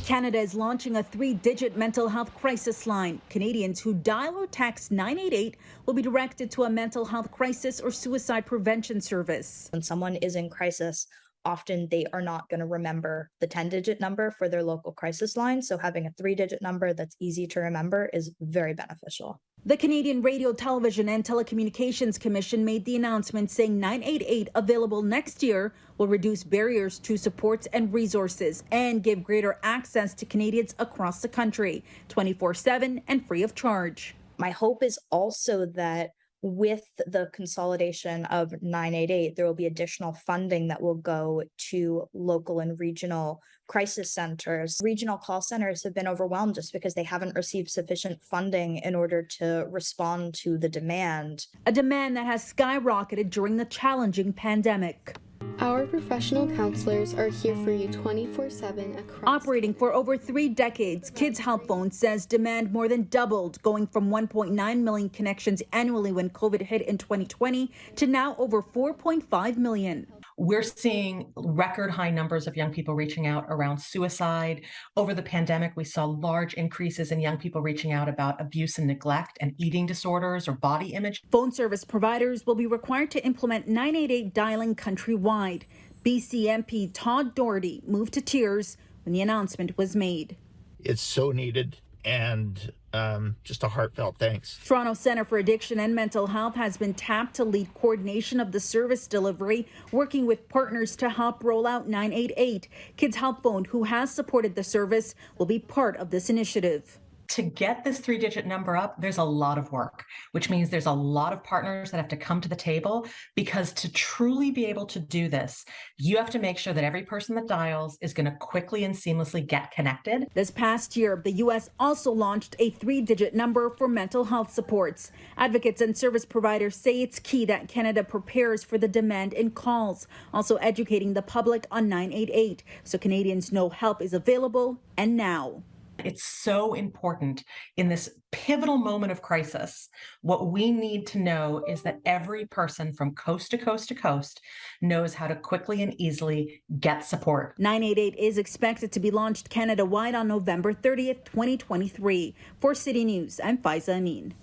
Canada is launching a 3-digit mental health crisis line. Canadians who dial or text 988 will be directed to a mental health crisis or suicide prevention service. When someone is in crisis, often they are not going to remember the 10-digit number for their local crisis line. So having a 3-digit number that's easy to remember is very beneficial. The Canadian Radio, Television and Telecommunications Commission made the announcement saying 988, available next year, will reduce barriers to supports and resources and give greater access to Canadians across the country, 24/7 and free of charge. My hope is also that with the consolidation of 988, there will be additional funding that will go to local and regional crisis centers. Regional call centers have been overwhelmed just because they haven't received sufficient funding in order to respond to the demand. A demand that has skyrocketed during the challenging pandemic. Our professional counselors are here for you 24/7 across. Operating for over 3 decades, Kids Help Phone says demand more than doubled, going from 1.9 million connections annually when COVID hit in 2020 to now over 4.5 million. We're seeing record high numbers of young people reaching out around suicide. Over the pandemic, we saw large increases in young people reaching out about abuse and neglect and eating disorders or body image. Phone service providers will be required to implement 988 dialing countrywide. BC MP Todd Doherty moved to tears when the announcement was made. It's so needed, and just a heartfelt thanks. Toronto Centre for Addiction and Mental Health has been tapped to lead coordination of the service delivery, working with partners to help roll out 988. Kids Help Phone, who has supported the service, will be part of this initiative. To get this 3-digit number up, there's a lot of work, which means there's a lot of partners that have to come to the table, because to truly be able to do this, you have to make sure that every person that dials is going to quickly and seamlessly get connected. This past year, the U.S. also launched a 3-digit number for mental health supports. Advocates and service providers say it's key that Canada prepares for the demand in calls, also educating the public on 988 so Canadians know help is available and now. It's so important in this pivotal moment of crisis. What we need to know is that every person from coast to coast to coast knows how to quickly and easily get support. 988 is expected to be launched Canada-wide on November 30th, 2023. For City News, I'm Faiza Amin.